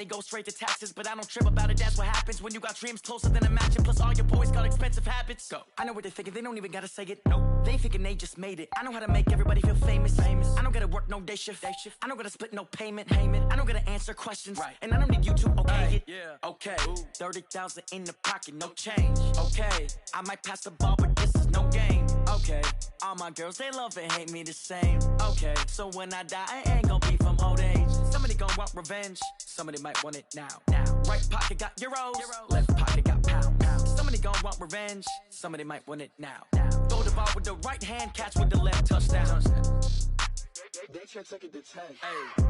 They go straight to taxes, but I don't trip about it. That's what happens when you got dreams closer than a match. And plus all your boys got expensive habits. Go. I know what they're thinking, they don't even gotta say it. No, they thinking they just made it. I know how to make everybody feel famous. I don't gotta work no day shift. I don't gotta split no payment. I don't gotta answer questions. Right. And I don't need you to okay it. Yeah. Okay. 30,000 in the pocket, no change. Okay. I might pass the ball, but this is no game. Okay. All my girls, they love and hate me the same. Okay. So when I die, I ain't gonna be from old age. Somebody gonna want revenge. Somebody might want it now. Right pocket got euros. Left pocket got pounds. Somebody gon' want revenge. Somebody might want it now. Throw the ball with the right hand, catch with the left, touchdown. They can't take it to 10. Hey.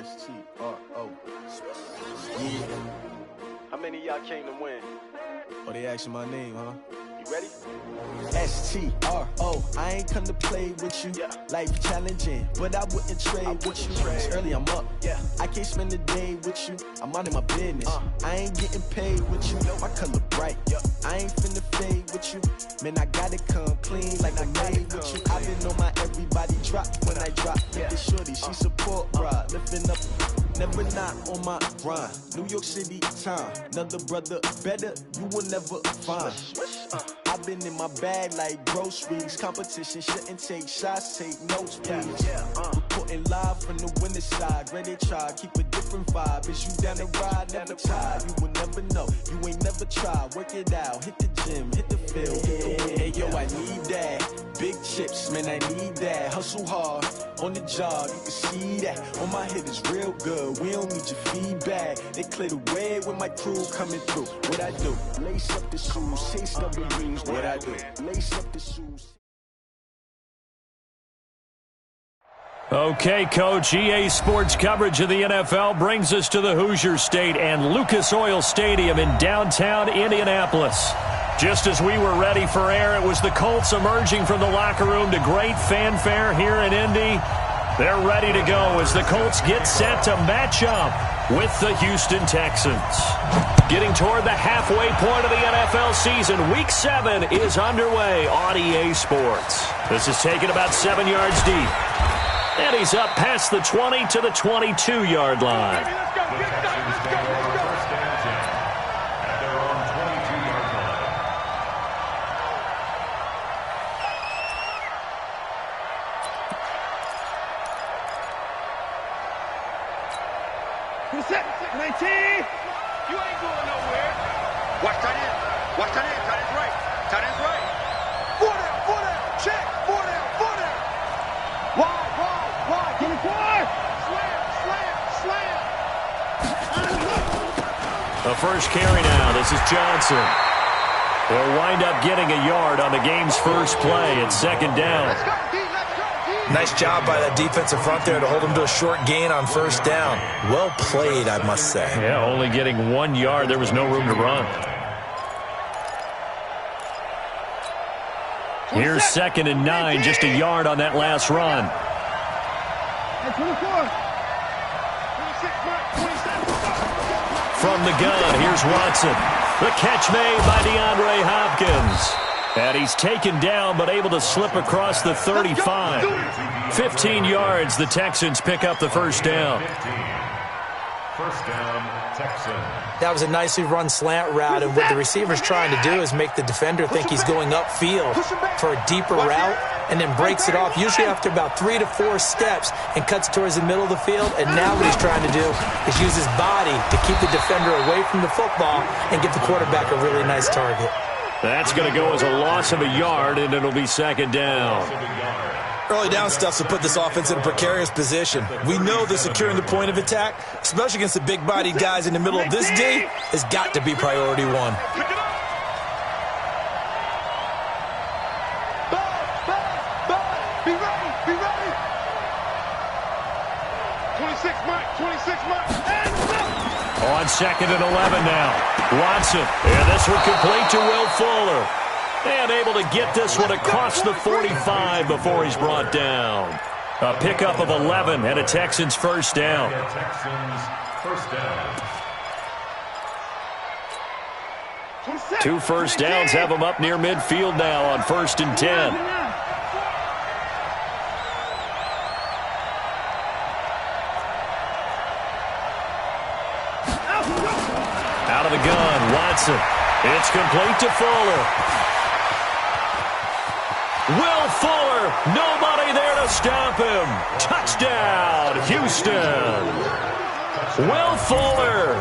S-T-R-O. Yeah. How many of y'all came to win? Oh, they asking my name, huh? You ready? S-T-R-O. I ain't come to play with you. Yeah. Life challenging, but I wouldn't trade with you. It's early, I'm up. Yeah. I can't spend the day with you. I'm out of my business. I ain't getting paid with you. My color bright. Yeah. I ain't finna fade with you. Man, I gotta come clean like I made with you. I been on my everybody drop when I drop. With the shorty, she support, bruh. Lifting up, never not on my grind. New York City time. Another brother better, you will never find. I've been in my bag like groceries. Competition shouldn't take shots, take notes, please. Reporting live from the winning side. Ready to try, keep a different vibe. Is you down the ride, never tired. You will never know, you ain't never tried. Work it out, hit the gym, hit the field, hit the win. Hey yo, I need that. Big chips, man, I need that. Hustle hard, on the job, you can see that. On my hit is real good, we don't need your feedback. They clear the way when my crew coming through. What I do? Lace up the shoes, taste of the rings. What I do? Lace up the shoes. Okay, Coach, EA Sports coverage of the NFL brings us to the Hoosier State and Lucas Oil Stadium in downtown Indianapolis. Just as we were ready for air, it was the Colts emerging from the locker room to great fanfare here in Indy. They're ready to go as the Colts get set to match up with the Houston Texans. Getting toward the halfway point of the NFL season, Week 7 is underway on EA Sports. This is taken about 7 yards deep. And he's up past the 20 to the 22-yard line. Let's go. At their own 22-yard line. Who's that? 19. You ain't going nowhere. Watch tight end. Watch tight end. Tight end's right. Tight end's right. Four down. Check. Four down. Wide. Get it wide. Slam. The first carry now. This is Johnson. They'll wind up getting a yard on the game's first play. It's second down. Let's go, D. Nice job by that defensive front there to hold him to a short gain on first down. Well played, I must say. Yeah, only getting 1 yard. There was no room to run. Here's 2nd and 9, just a yard on that last run. 24. From the gun, here's Watson. The catch made by DeAndre Hopkins. And he's taken down but able to slip across the 35. 15 yards, the Texans pick up the first down. First down, Texans. That was a nicely run slant route, and what the receiver's trying to do is make the defender think he's going upfield for a deeper route and then breaks it off, usually after about 3 to 4 steps, and cuts towards the middle of the field. And now what he's trying to do is use his body to keep the defender away from the football and get the quarterback a really nice target. That's going to go as a loss of a yard, and it'll be second down. Early down stuff to put this offense in a precarious position. We know that securing the point of attack, especially against the big-bodied guys in the middle of this D, has got to be priority one. Be ready. 26 Mike. On 2nd and 11 now. Watson. And this one complete to Will Fuller. And able to get this one across the 45 before he's brought down. A pickup of 11 and a Texans first down. Texans first down. 2 first downs have them up near midfield now on 1st and 10. Out of the gun, Watson. It's complete to Fuller. Will Fuller, nobody there to stop him. Touchdown, Houston. Will Fuller,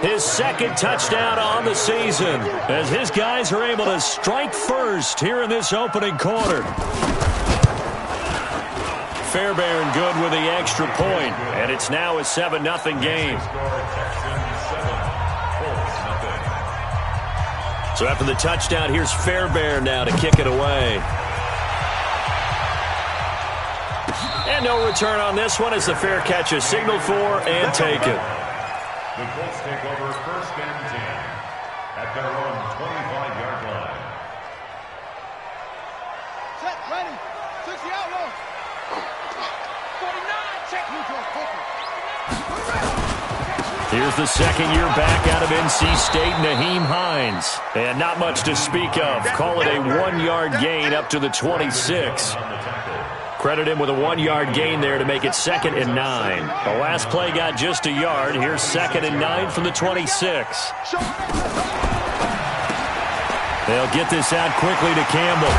his second touchdown on the season, as his guys are able to strike first here in this opening quarter. Fairbairn good with the extra point, and it's now a 7-0 game. So after the touchdown, here's Fairbairn now to kick it away. And no return on this one as the fair catch is signaled for and taken. The Colts take over 1st and 10 at their own 25-yard line. Set, ready. 60 outlaw. 49, check neutral. Here's the second-year back out of NC State, Nyheim Hines. And not much to speak of. Call it a 1-yard gain up to the 26. Credit him with a 1-yard gain there to make it 2nd and 9. The last play got just a yard. Here's 2nd and 9 from the 26. They'll get this out quickly to Campbell.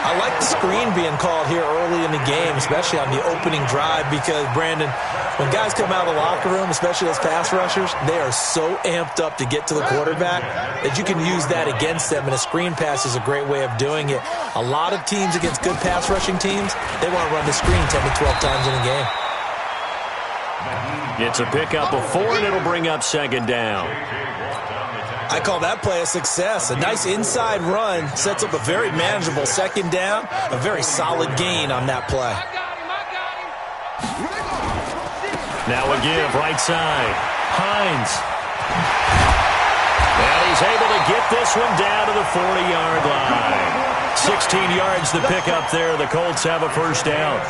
I like the screen being called here early in the game, especially on the opening drive, because, Brandon, when guys come out of the locker room, especially as pass rushers, they are so amped up to get to the quarterback that you can use that against them, and a screen pass is a great way of doing it. A lot of teams against good pass rushing teams, they want to run the screen 10 to 12 times in a game. It's a pickup of 4, and it'll bring up 2nd down. I call that play a success. A nice inside run sets up a very manageable 2nd down, a very solid gain on that play. Now a give, right side. Hines. And he's able to get this one down to the 40-yard line. 16 yards to pick up there. The Colts have a first down.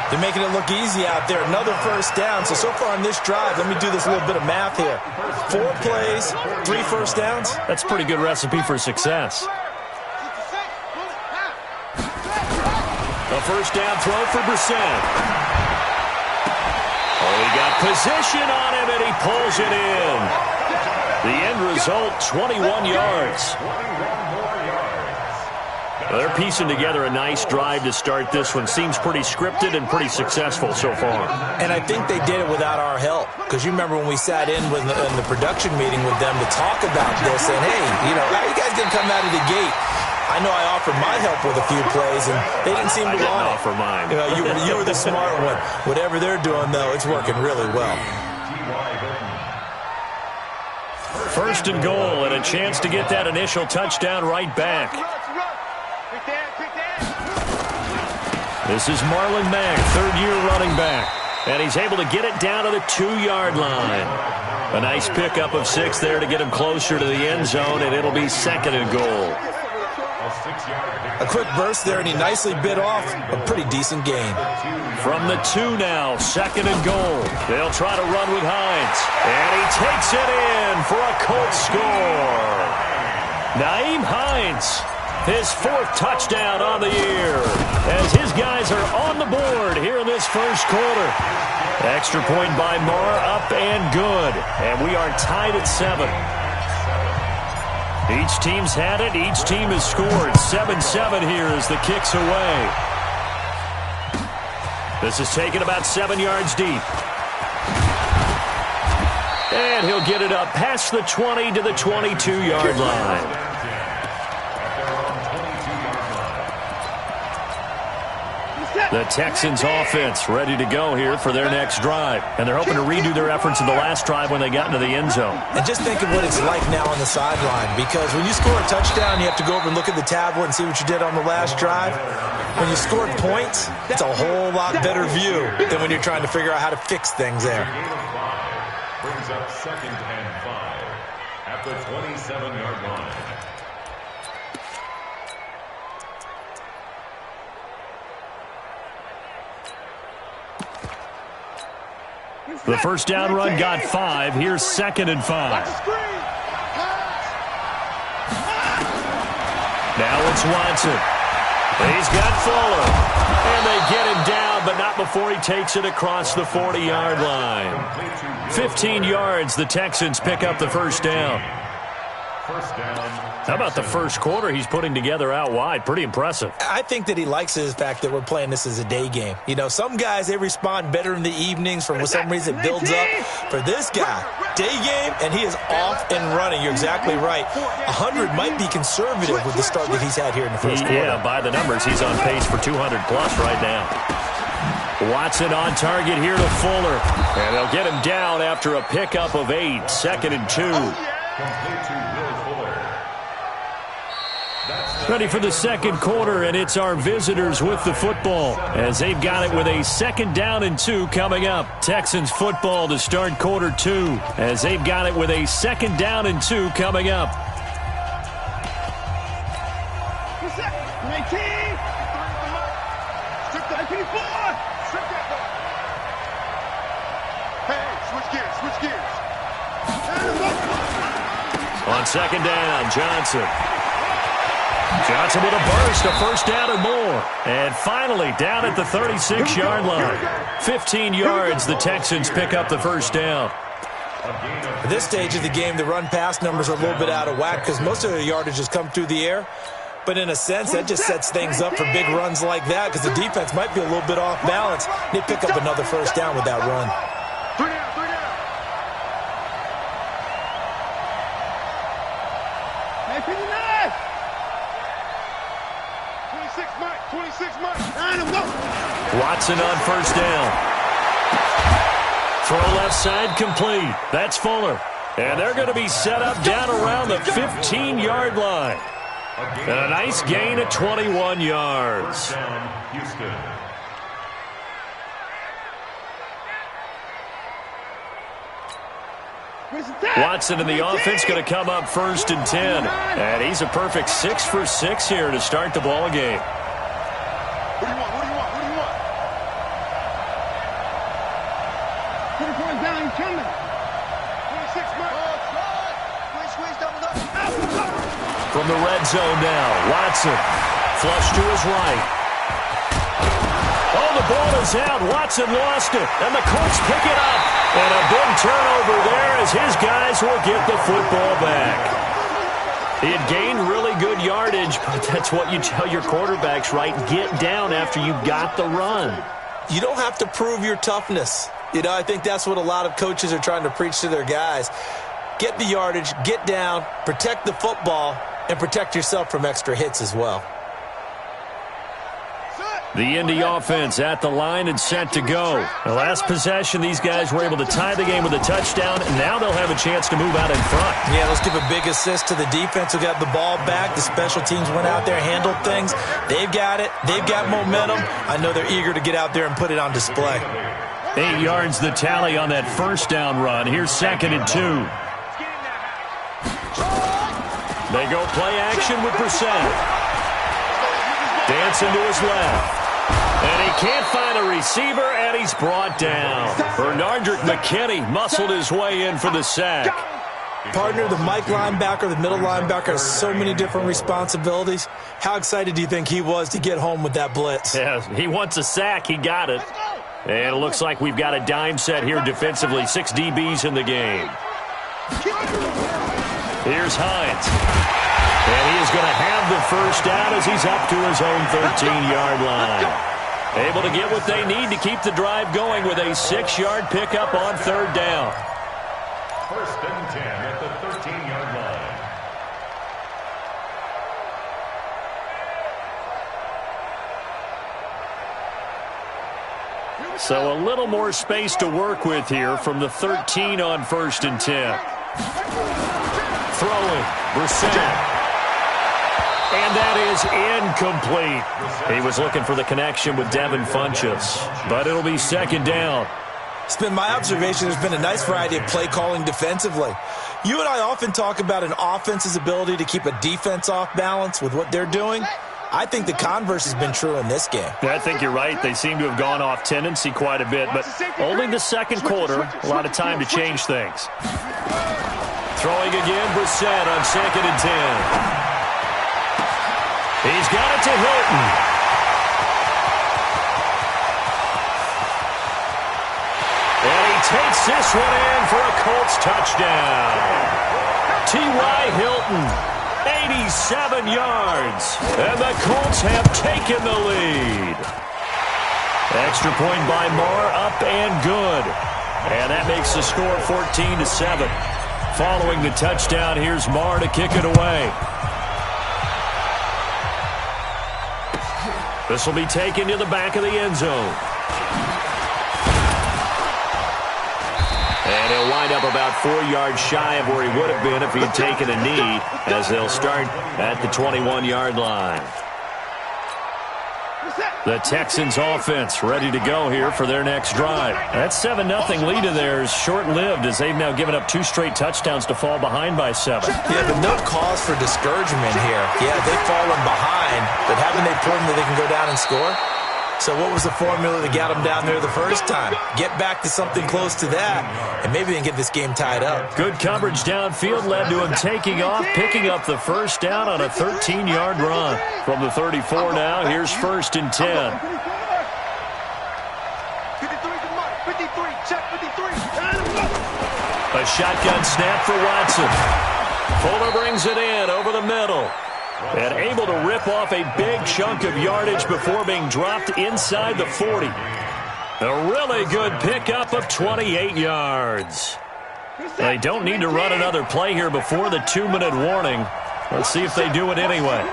They're making it look easy out there. Another first down. So far on this drive, let me do this little bit of math here. 4 plays, 3 first downs. That's a pretty good recipe for success. A first down throw for Brissett. Oh, he got position on him, and he pulls it in. The end result, 21 yards. Well, they're piecing together a nice drive to start this one. Seems pretty scripted and pretty successful so far. And I think they did it without our help. Because you remember when we sat in the production meeting with them to talk about this, and hey, how are you guys going to come out of the gate? I know I offered my help with a few plays, and they didn't seem to want it. Offer mine. You were the smart one. Whatever they're doing, though, it's working really well. 1st and goal, and a chance to get that initial touchdown right back. This is Marlon Mack, 3rd-year running back. And he's able to get it down to the 2-yard line. A nice pickup of 6 there to get him closer to the end zone, and it'll be 2nd and goal. A quick burst there, and he nicely bit off a pretty decent gain. From the 2 now, 2nd and goal. They'll try to run with Hines. And he takes it in for a Colts score. Nyheim Hines, his 4th touchdown on the year, as his guys are on the board here in this first quarter. Extra point by Moore, up and good. And we are tied at 7. Each team's had it. Each team has scored. 7-7 here as the kick's away. This is taken about 7 yards deep. And he'll get it up past the 20 to the 22-yard line. The Texans offense ready to go here for their next drive. And they're hoping to redo their efforts in the last drive when they got into the end zone. And just think of what it's like now on the sideline, because when you score a touchdown, you have to go over and look at the tablet and see what you did on the last drive. When you scored points, it's a whole lot better view than when you're trying to figure out how to fix things there. Brings up 2nd and 5 at the 27-yard line. The first down run got 5. Here's 2nd and 5. Now it's Watson. He's got Fuller. And they get him down, but not before he takes it across the 40-yard line. 15 yards, the Texans pick up the first down. How about the first quarter he's putting together out wide? Pretty impressive. I think that he likes the fact that we're playing this as a day game. You know, some guys, they respond better in the evenings. For some reason, it builds up. For this guy, day game, and he is off and running. You're exactly right. 100 might be conservative with the start that he's had here in the first quarter. Yeah, by the numbers, he's on pace for 200-plus right now. Watson on target here to Fuller. And they'll get him down after a pickup of 8. 2nd and 2. Ready for the second quarter, and it's our visitors with the football as they've got it with a 2nd down and 2 coming up. Texans football to start quarter 2 as they've got it with a 2nd down and 2 coming up. On 2nd down, Johnson with a burst, a first down and more. And finally, down at the 36-yard line. 15 yards, the Texans pick up the first down. At this stage of the game, the run-pass numbers are a little bit out of whack because most of the yardage has come through the air. But in a sense, that just sets things up for big runs like that because the defense might be a little bit off balance. They pick up another first down with that run. Watson on first down. Throw left side complete. That's Fuller. And they're going to be set up down around the 15-yard line. And a nice gain of 21 yards. Watson in the offense going to come up 1st and 10. And he's a perfect 6 for 6 here to start the ball game. What do you want? What do you want? What do you want? Put it down. He's coming. 26 miles. Squeeze, double up. From the red zone now, Watson. Flush to his right. Oh, the ball is out. Watson lost it. And the Colts pick it up. And a big turnover there as his guys will get the football back. He had gained really good yardage, but that's what you tell your quarterbacks, right? Get down after you got the run. You don't have to prove your toughness. You know, I think that's what a lot of coaches are trying to preach to their guys. Get the yardage, get down, protect the football, and protect yourself from extra hits as well. The Indy offense at the line and set to go. The last possession, these guys were able to tie the game with a touchdown, and now they'll have a chance to move out in front. Yeah, let's give a big assist to the defense who got the ball back. The special teams went out there, handled things. They've got it. They've got momentum. I know they're eager to get out there and put it on display. 8 yards the tally on that first down run. Here's 2nd and 2. They go play action with Brissett. Dancing to his left. And he can't find a receiver, and he's brought down. Bernardrick McKinney muscled his way in for the sack. Partner, the Mike linebacker, the middle linebacker has so many different responsibilities. How excited do you think he was to get home with that blitz? Yeah, he wants a sack. He got it. And it looks like we've got a dime set here defensively. 6 DBs in the game. Here's Hines. And he is going to have the first down as he's up to his own 13-yard line. Able to get what they need to keep the drive going with a 6-yard pickup on 3rd down. 1st and 10 at the 13-yard line. So a little more space to work with here from the 13 on 1st and 10. Throwing, Brissett. And that is incomplete. He was looking for the connection with Devin Funchess, but it'll be 2nd down. It's been my observation there's been a nice variety of play calling defensively. You and I often talk about an offense's ability to keep a defense off balance with what they're doing. I think the converse has been true in this game. I think you're right. They seem to have gone off tendency quite a bit, but only the second quarter. A lot of time to change things. Throwing again, Brissett on 2nd and 10. He's got it to Hilton. And he takes this one in for a Colts touchdown. T.Y. Hilton, 87 yards. And the Colts have taken the lead. Extra point by Marr, up and good. And that makes the score 14-7. Following the touchdown, here's Marr to kick it away. This will be taken to the back of the end zone. And he'll wind up about 4 yards shy of where he would have been if he had taken a knee, as they'll start at the 21-yard line. The Texans offense ready to go here for their next drive. That 7-0 lead of theirs short-lived, as they've now given up 2 straight touchdowns to fall behind by 7. Yeah, but no cause for discouragement here. Yeah, they've fallen behind, but haven't they proven that they can go down and score? So what was the formula that got them down there the first time? Get back to something close to that, and maybe they can get this game tied up. Good coverage downfield led to him taking off, picking up the first down on a 13-yard run. From the 34 now, here's 1st and 10. 53, check 53. A shotgun snap for Watson. Fuller brings it in over the middle. And able to rip off a big chunk of yardage before being dropped inside the 40. A really good pickup of 28 yards. They don't need to run another play here before the 2-minute warning. Let's see if they do it anyway.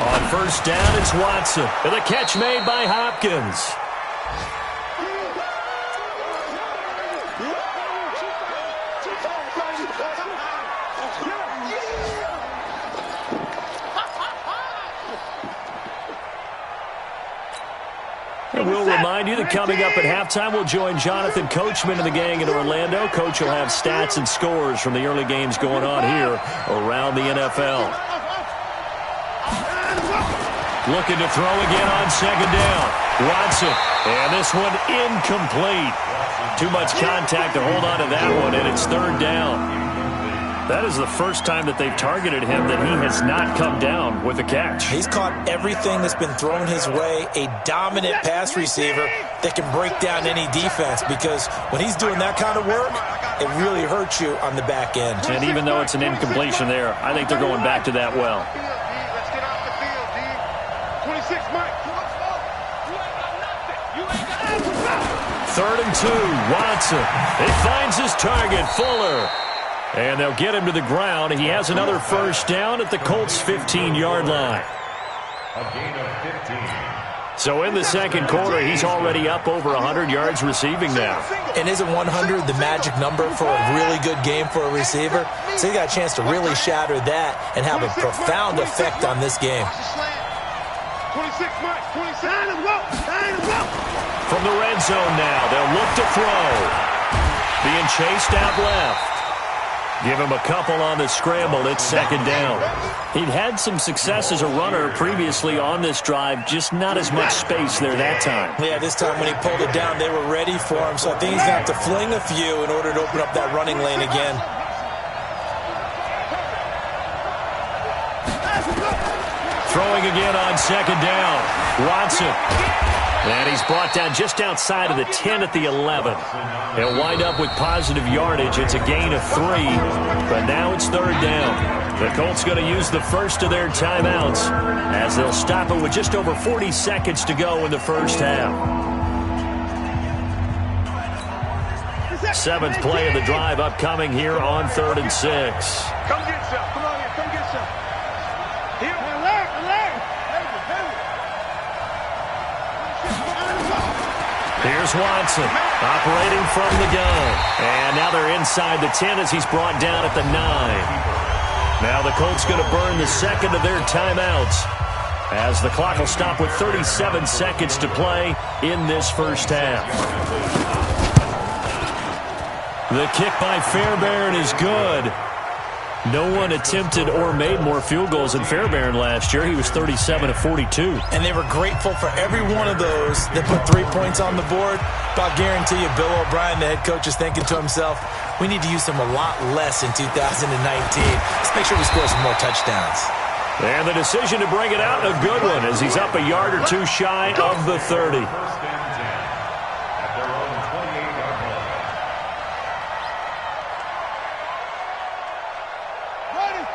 On 1st down, it's Watson. And the catch made by Hopkins. And we'll remind you that coming up at halftime, we'll join Jonathan Coachman and the gang in Orlando. Coach will have stats and scores from the early games going on here around the NFL. Looking to throw again on 2nd down. Watson. And this one incomplete. Too much contact to hold on to that one, and it's 3rd down. That is the first time that they've targeted him that he has not come down with a catch. He's caught everything that's been thrown his way, a dominant pass receiver that can break down any defense, because when he's doing that kind of work, it really hurts you on the back end. And even though it's an incompletion there, I think they're going back to that well. Let's get off the field, D. 26, Mike. 3rd and 2, Watson. He finds his target, Fuller. And they'll get him to the ground. He has another 1st down at the Colts' 15-yard line. A gain of 15. So in the second quarter, he's already up over 100 yards receiving now. And isn't 100 the magic number for a really good game for a receiver? So he got a chance to really shatter that and have a profound effect on this game. 26, Mike. 26. From the red zone now, they'll look to throw. Being chased out left. Give him a couple on the scramble. It's 2nd down. He'd had some success as a runner previously on this drive, just not as much space there that time. Yeah, this time when he pulled it down, they were ready for him. So I think he's going to have to fling a few in order to open up that running lane again. Throwing again on 2nd down. Watson. And he's brought down just outside of the 10 at the 11. He'll wind up with positive yardage. It's a gain of 3, but now it's 3rd down. The Colts going to use the first of their timeouts as they'll stop it with just over 40 seconds to go in the first half. 7th play of the drive upcoming here on 3rd and 6. Come get some. Come on here. Come get some. Here. Here's Watson operating from the gun. And now they're inside the 10 as he's brought down at the 9. Now the Colts going to burn the second of their timeouts as the clock will stop with 37 seconds to play in this first half. The kick by Fairbairn is good. No one attempted or made more field goals than Fairbairn last year. He was 37 of 42. And they were grateful for every one of those that put 3 points on the board. But I'll guarantee you, Bill O'Brien, the head coach, is thinking to himself, we need to use them a lot less in 2019. Let's make sure we score some more touchdowns. And the decision to bring it out, a good one, as he's up a yard or two shy of the 30.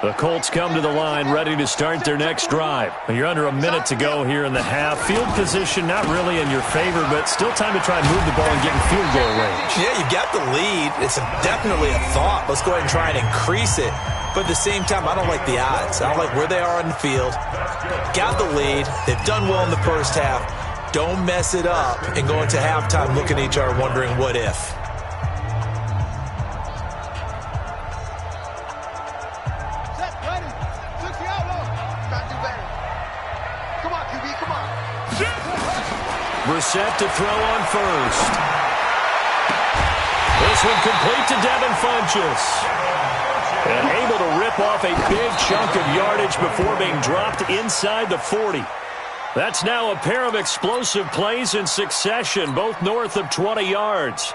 The Colts come to the line ready to start their next drive. You're under a minute to go here in the half. Field position not really in your favor, but still time to try and move the ball and get in field goal range. Yeah, you've got the lead. It's definitely a thought. Let's go ahead and try and increase it. But at the same time, I don't like the odds. I don't like where they are on the field. Got the lead. They've done well in the first half. Don't mess it up and go into halftime looking at each other wondering what if. Brissett to throw on first. This one complete to Devin Funchess. And able to rip off a big chunk of yardage before being dropped inside the 40. That's now a pair of explosive plays in succession, both north of 20 yards.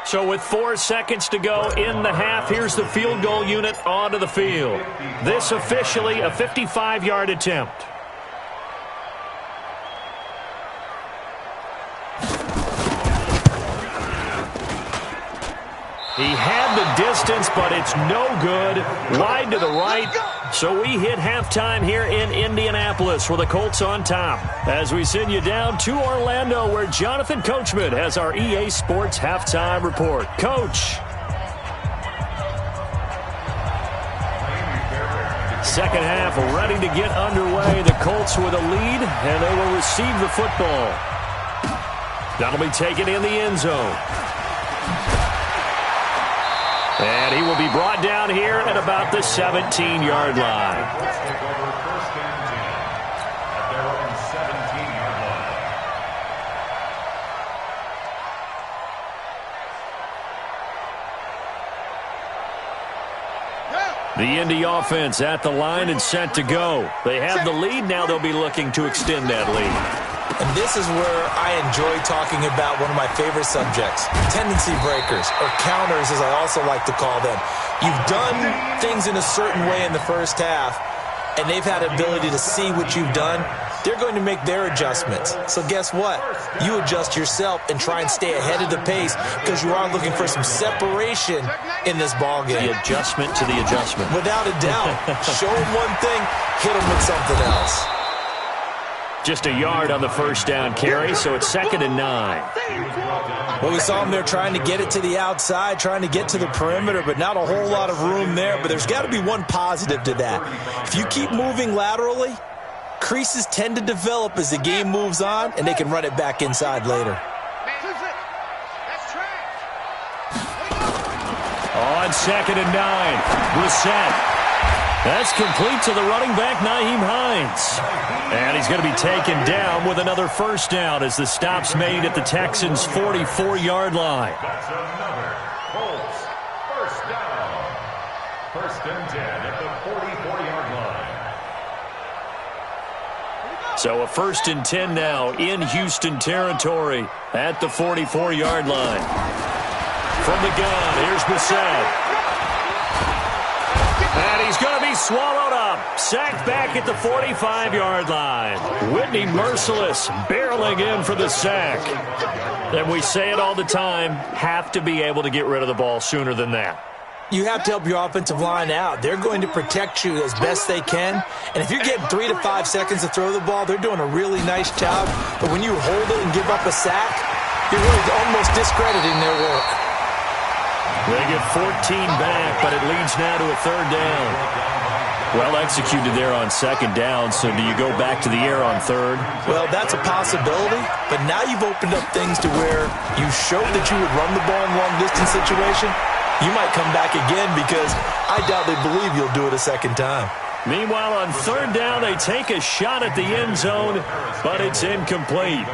So with 4 seconds to go in the half, here's the field goal unit onto the field. This officially a 55-yard attempt. He had the distance, but it's no good. Wide to the right. So we hit halftime here in Indianapolis with the Colts on top. As we send you down to Orlando, where Jonathan Coachman has our EA Sports halftime report. Coach. Second half ready to get underway. The Colts with a lead, and they will receive the football. That'll be taken in the end zone. And he will be brought down here at about the 17-yard line. Let's take over first and 10 at their own 17-yard line. The Indy offense at the line and set to go. They have the lead. Now they'll be looking to extend that lead. And this is where I enjoy talking about one of my favorite subjects, tendency breakers, or counters as I also like to call them. You've done things in a certain way in the first half, and they've had ability to see what you've done. They're going to make their adjustments. So guess what? You adjust yourself and try and stay ahead of the pace because you are looking for some separation in this ballgame. The adjustment to the adjustment. Without a doubt. Show them one thing, hit them with something else. Just a yard on the first down carry, so it's 2nd and 9. Well, we saw them there trying to get it to the outside, trying to get to the perimeter, but not a whole lot of room there. But there's got to be one positive to that. If you keep moving laterally, creases tend to develop as the game moves on, and they can run it back inside later. On 2nd and 9, Brissett. That's complete to the running back, Nyheim Hines. And he's going to be taken down with another first down as the stop's made at the Texans' 44-yard line. That's another Colts first down. 1st and 10 at the 44-yard line. So a 1st and 10 now in Houston territory at the 44-yard line. From the gun, here's Brissett. And he's going to be swallowed up. Sacked back at the 45-yard line. Whitney Merciless barreling in for the sack. And we say it all the time, have to be able to get rid of the ball sooner than that. You have to help your offensive line out. They're going to protect you as best they can. And if you're getting 3 to 5 seconds to throw the ball, they're doing a really nice job. But when you hold it and give up a sack, you're really almost discrediting their work. They get 14 back, but it leads now to a 3rd down. Well executed there on 2nd down, so do you go back to the air on 3rd? Well, that's a possibility, but now you've opened up things to where you showed that you would run the ball in a long-distance situation. You might come back again because I doubt they believe you'll do it a 2nd time. Meanwhile, on 3rd down, they take a shot at the end zone, but it's incomplete.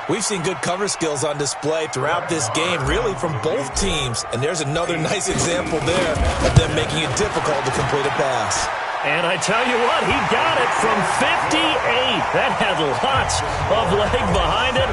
We've seen good cover skills on display throughout this game, really from both teams. And there's another nice example there of them making it difficult to complete a pass. And I tell you what, he got it from 58. That had lots of leg behind it.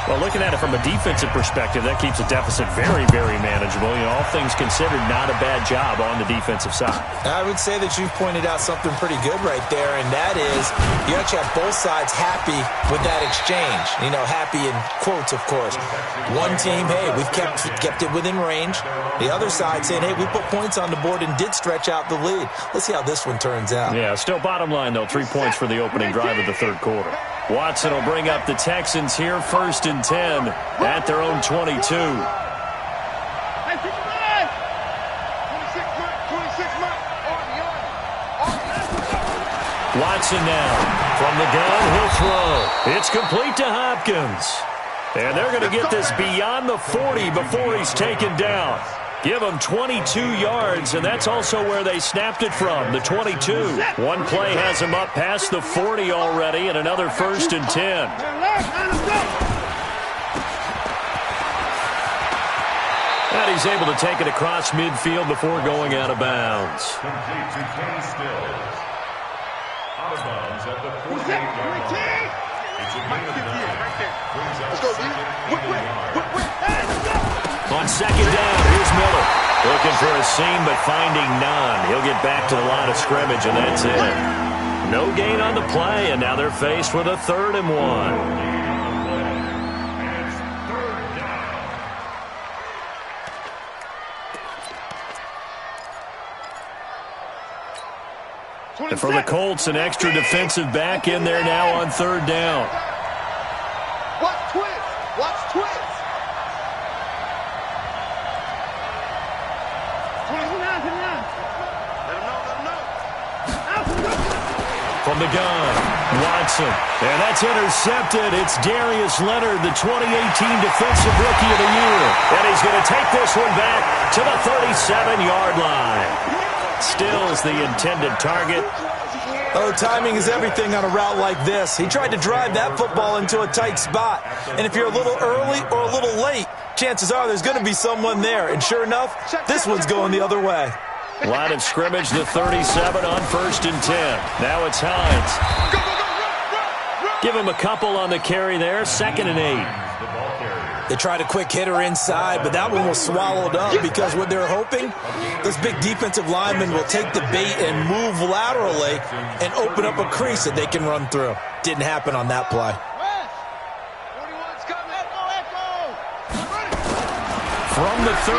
Well, looking at it from a defensive perspective, that keeps a deficit very, very manageable. You know, all things considered, not a bad job on the defensive side. I would say that you've pointed out something pretty good right there, and that is you actually have both sides happy with that exchange. You know, happy in quotes, of course. One team, hey, we've kept it within range. The other side saying, hey, we put points on the board and did stretch out the lead. Let's see how this one turns out. Yeah, still bottom line, though, 3 points for the opening drive of the third quarter. Watson will bring up the Texans here, 1st and 10 at their own 22. Watson now from the gun, he'll throw. It's complete to Hopkins. And they're going to get this beyond the 40 before he's taken down. Give him 22 yards, and that's also where they snapped it from, the 22. One play has him up past the 40 already, and another 1st and 10. And he's able to take it across midfield before going out of bounds. Complete to Kenny Stills. Out of bounds at the 48-yard line. It's a gain of 9. Brings up second and 8 yards. On second down, here's Miller. Looking for a seam, but finding none. He'll get back to the line of scrimmage, and that's it. No gain on the play, and now they're faced with a 3rd and 1. And for the Colts, an extra defensive back in there now on 3rd down. Watch twist! Watch twist! From the gun, Watson. And that's intercepted. It's Darius Leonard, the 2018 Defensive Rookie of the Year. And he's going to take this one back to the 37-yard line. Stills the intended target. Oh, timing is everything on a route like this. He tried to drive that football into a tight spot. And if you're a little early or a little late, chances are there's going to be someone there. And sure enough, this one's going the other way. Line of scrimmage, the 37 on 1st and 10. Now it's Hines. Give him a couple on the carry there, 2nd and 8. They tried a quick hitter inside, but that one was swallowed up because what they're hoping, those big defensive linemen will take the bait and move laterally and open up a crease that they can run through. Didn't happen on that play. From the 35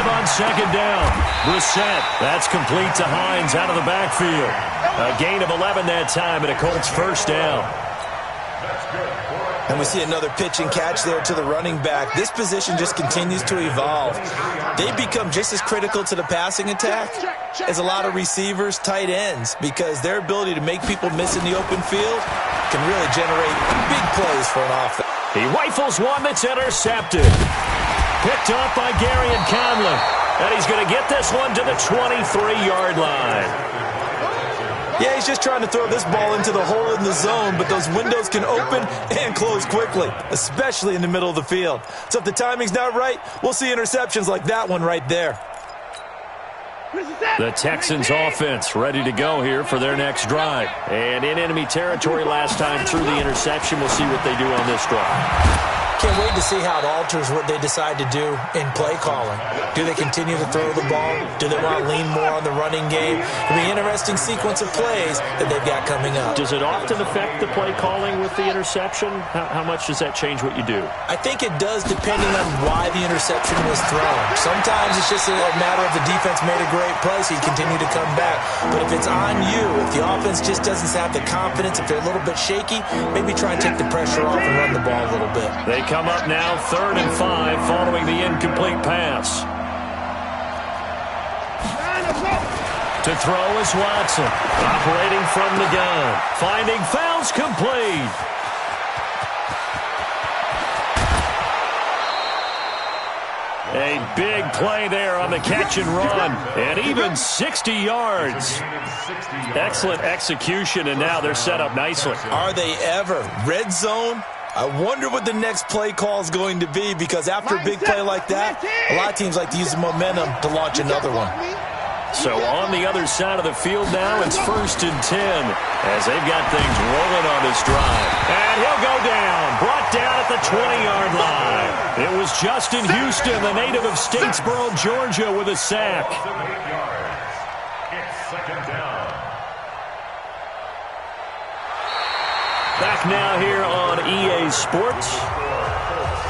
on 2nd down, Brissett. That's complete to Hines out of the backfield. A gain of 11 that time and a Colts 1st down. And we see another pitch and catch there to the running back. This position just continues to evolve. They become just as critical to the passing attack as a lot of receivers, tight ends, because their ability to make people miss in the open field can really generate big plays for an offense. He rifles one that's intercepted. Picked off by Gary and Conlon. And he's going to get this one to the 23-yard line. Yeah, he's just trying to throw this ball into the hole in the zone, but those windows can open and close quickly, especially in the middle of the field. So if the timing's not right, we'll see interceptions like that one right there. The Texans offense ready to go here for their next drive. And in enemy territory last time through the interception. We'll see what they do on this drive. Can't wait to see how it alters what they decide to do in play calling. Do they continue to throw the ball? Do they want to lean more on the running game? It'll be an interesting sequence of plays that they've got coming up. Does it often affect the play calling with the interception? How much does that change what you do? I think it does, depending on why the interception was thrown. Sometimes it's just a matter of the defense made a great play, so you continue to come back. But if it's on you, if the offense just doesn't have the confidence, if they're a little bit shaky, maybe try and take the pressure off and run the ball a little bit. They come up now 3rd and 5 following the incomplete pass. To throw is Watson. Operating from the gun. Finding fouls complete. A big play there on the catch and run. And even 60 yards. Excellent execution, and now they're set up nicely. Are they ever? Red zone, I wonder what the next play call is going to be, because after a big play like that, a lot of teams like to use the momentum to launch another one. So on the other side of the field now, it's 1st and 10 as they've got things rolling on this drive. And he'll go down, brought down at the 20-yard line. It was Justin Houston, the native of Statesboro, Georgia, with a sack. It's 2nd down. Back now here on EA Sports.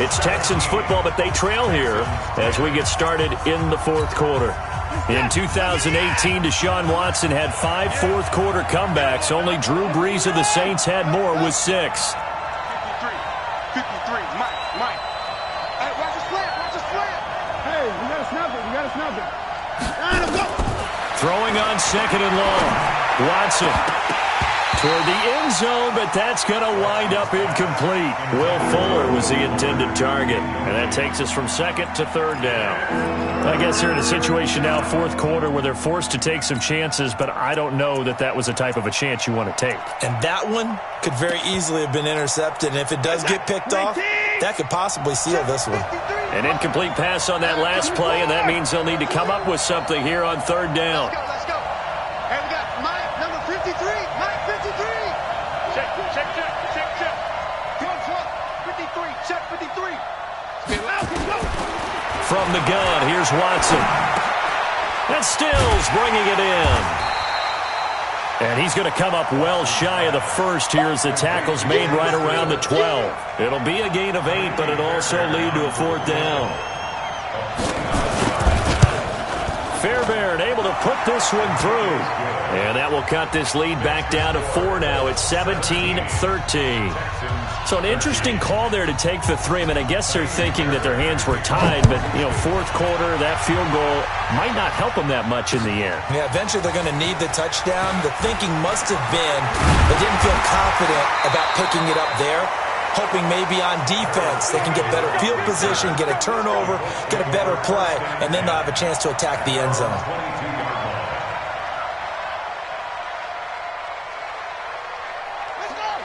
It's Texans football, but they trail here as we get started in the 4th quarter. In 2018, Deshaun Watson had 5 fourth-quarter comebacks. Only Drew Brees of the Saints had more with 6. 53, Mike. Hey, watch the slant. Hey, you got to snap it. Line him up. Throwing on 2nd and long. Watson toward the end zone, but that's going to wind up incomplete. Will Fuller was the intended target, and that takes us from 2nd to 3rd down. I guess they're in a situation now, 4th quarter, where they're forced to take some chances, but I don't know that that was the type of a chance you want to take. And that one could very easily have been intercepted, and if it does get picked off, that could possibly seal this one. An incomplete pass on that last play, and that means they'll need to come up with something here on 3rd down. Let's go. And we got Mike, number 53. Mike, 53. Check. Come on, 53. Check 53. From the gun, here's Watson. And Stills bringing it in. And he's going to come up well shy of the first here as the tackle's made right around the 12. It'll be a gain of 8, but it'll also lead to a 4th down. Fairbairn able to put this one through. And that will cut this lead back down to 4 now. It's 17-13. So an interesting call there to take the 3. I mean, I guess they're thinking that their hands were tied, but, 4th quarter, that field goal might not help them that much in the end. Yeah, eventually they're going to need the touchdown. The thinking must have been they didn't feel confident about picking it up there, hoping maybe on defense they can get better field position, get a turnover, get a better play, and then they'll have a chance to attack the end zone.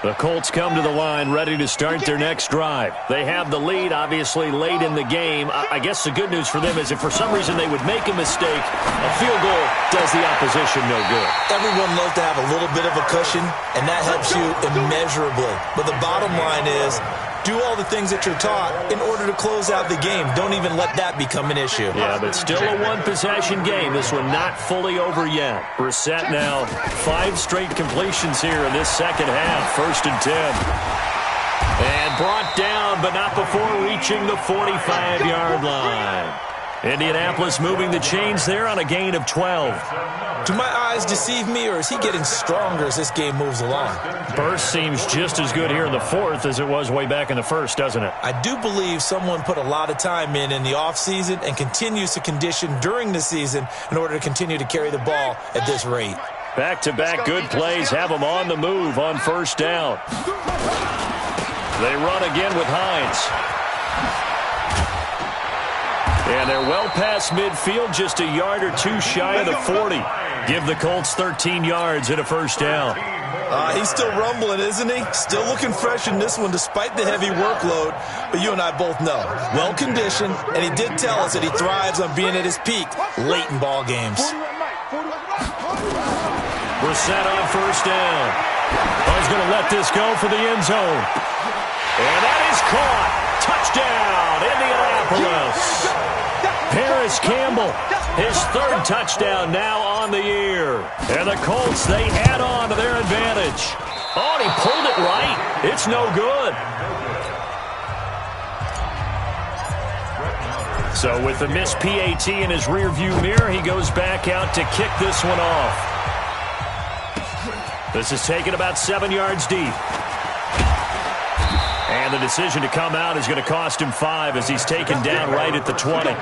The Colts come to the line ready to start their next drive. They have the lead, obviously, late in the game. I guess the good news for them is if for some reason they would make a mistake, a field goal does the opposition no good. Everyone loves to have a little bit of a cushion, and that helps you immeasurably. But the bottom line is, do all the things that you're taught in order to close out the game. Don't even let that become an issue. Yeah, but still a one-possession game. This one not fully over yet. Brissett now 5 straight completions here in this second half. 1st and 10. And brought down, but not before reaching the 45-yard line. Indianapolis moving the chains there on a gain of 12. Do my eyes deceive me, or is he getting stronger as this game moves along? Burst seems just as good here in the 4th as it was way back in the 1st, doesn't it? I do believe someone put a lot of time in the offseason and continues to condition during the season in order to continue to carry the ball at this rate. Back-to-back good plays have them on the move on 1st down. They run again with Hines. And they're well past midfield, just a yard or 2 shy of the 40. Give the Colts 13 yards and a 1st down. He's still rumbling, isn't he? Still looking fresh in this one despite the heavy workload. But you and I both know, well-conditioned, and he did tell us that he thrives on being at his peak late in ball games. Brissett on 1st down. He's going to let this go for the end zone. And that is caught. Touchdown, Indianapolis. Paris Campbell, his 3rd touchdown now on the year. And the Colts, they add on to their advantage. Oh, and he pulled it right. It's no good. So with the missed PAT in his rearview mirror, he goes back out to kick this one off. This is taken about 7 yards deep. And the decision to come out is going to cost him 5 as he's taken down right at the 20.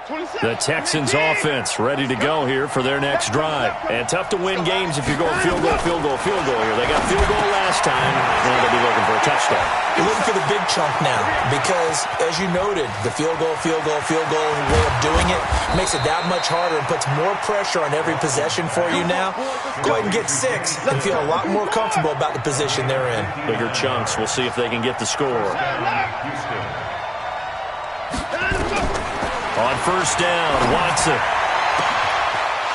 The Texans offense ready to go here for their next drive. And tough to win games if you're going field goal, field goal, field goal here. They got field goal last time. Now they'll be looking for a touchdown. You're looking for the big chunk now because, as you noted, the field goal way of doing it makes it that much harder and puts more pressure on every possession for you now. Go ahead and get 6 and feel a lot more comfortable about the position they're in. Bigger chunks. We'll see if they can get the score. On first down, Watson.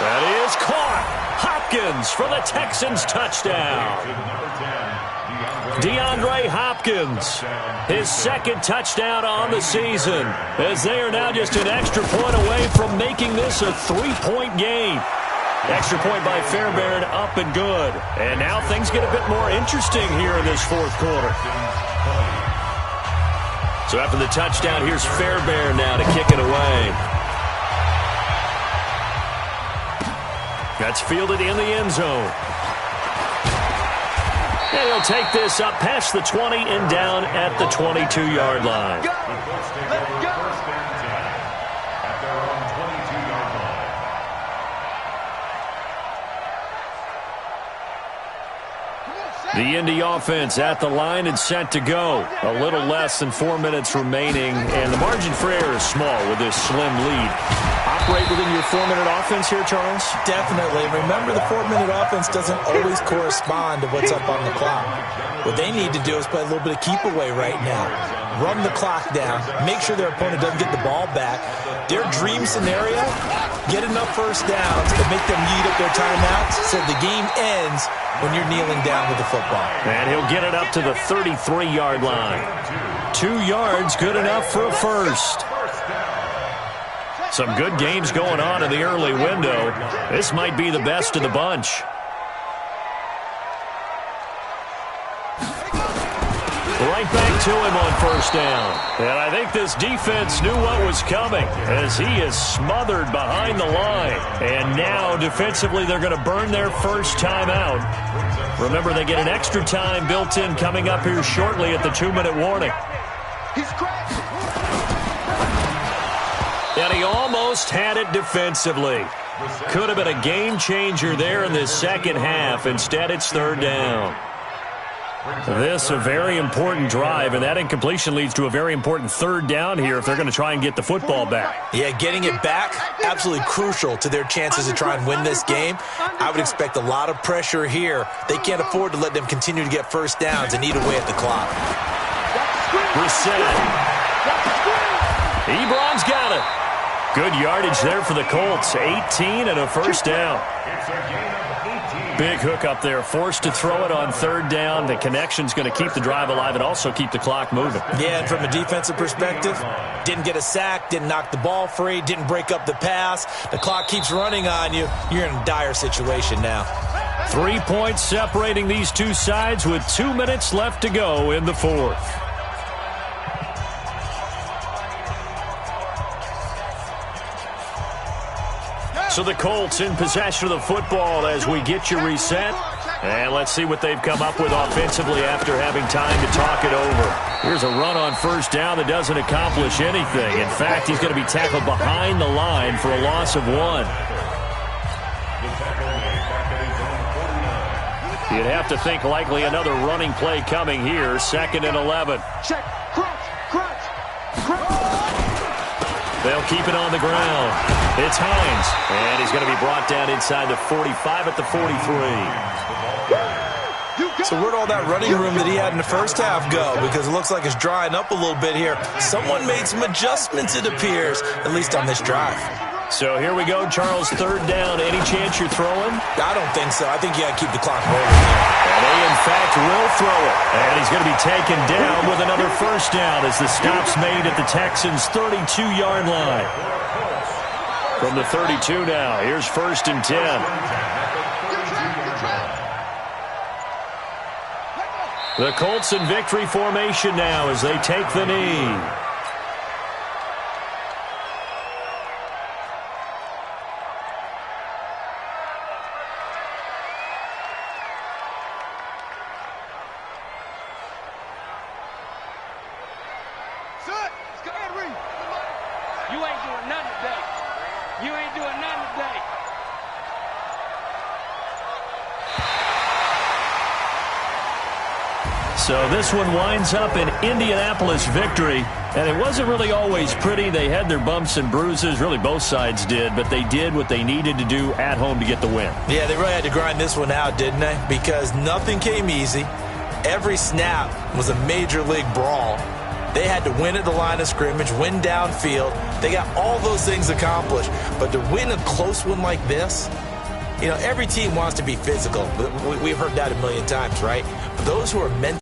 That is caught. Hopkins for the Texans touchdown. DeAndre Hopkins, his second touchdown on the season, as they are now just an extra point away from making this a 3-point game. Extra point by Fairbairn, up and good. And now things get a bit more interesting here in this fourth quarter. So after the touchdown, here's Fairbairn now to kick it away. That's fielded in the end zone. And he'll take this up past the 20 and down at the 22-yard line. The Indy offense at the line and set to go. A little less than 4 minutes remaining, and the margin for error is small with this slim lead. Operate within your 4-minute offense here, Charles? Definitely. Remember, the 4-minute offense doesn't always correspond to what's up on the clock. What they need to do is play a little bit of keep away right now. Run the clock down. Make sure their opponent doesn't get the ball back. Their dream scenario, get enough first downs to make them eat up their timeouts so the game ends when you're kneeling down with the football. And he'll get it up to the 33-yard line. 2 yards, good enough for a first. Some good games going on in the early window. This might be the best of the bunch. Right back to him on first down. And I think this defense knew what was coming as he is smothered behind the line. And now defensively they're going to burn their first time out. Remember, they get an extra time built in coming up here shortly at the 2-minute warning. And he almost had it defensively. Could have been a game changer there in this second half. Instead, it's third down. This a very important drive, and that incompletion leads to a very important third down here if they're going to try and get the football back. Yeah, getting it back, absolutely crucial to their chances to try and win this game. I would expect a lot of pressure here. They can't afford to let them continue to get first downs and eat away at the clock. Reset. Ebron's got it. Good yardage there for the Colts. 18 and a first down. Big hook up there, forced to throw it on third down. The connection's going to keep the drive alive and also keep the clock moving. Yeah, and from a defensive perspective, didn't get a sack, didn't knock the ball free, didn't break up the pass. The clock keeps running on you. You're in a dire situation now. 3 points separating these two sides with 2 minutes left to go in the fourth. So the Colts in possession of the football as we get you reset. And let's see what they've come up with offensively after having time to talk it over. Here's a run on first down that doesn't accomplish anything. In fact, he's going to be tackled behind the line for a loss of 1. You'd have to think likely another running play coming here. 2nd and 11. Check. Crunch. They'll keep it on the ground. It's Hines, and he's going to be brought down inside the 45 at the 43. So where'd all that running room that he had in the first half go? Because it looks like it's drying up a little bit here. Someone made some adjustments, it appears, at least on this drive. So here we go, Charles, third down. Any chance you're throwing? I don't think so. I think you got to keep the clock rolling here. And they, in fact, will throw it. And he's going to be taken down with another first down as the stop's made at the Texans' 32-yard line. From the 32 now, here's 1st and 10. The Colts in victory formation now as they take the knee. You ain't doing nothing today. You ain't doing nothing today. So this one winds up an Indianapolis victory, and it wasn't really always pretty. They had their bumps and bruises, really both sides did, but they did what they needed to do at home to get the win. Yeah, they really had to grind this one out, didn't they? Because nothing came easy. Every snap was a major league brawl. They had to win at the line of scrimmage, win downfield. They got all those things accomplished. But to win a close one like this, you know, every team wants to be physical. We've heard that a million times, right? But those who are mentally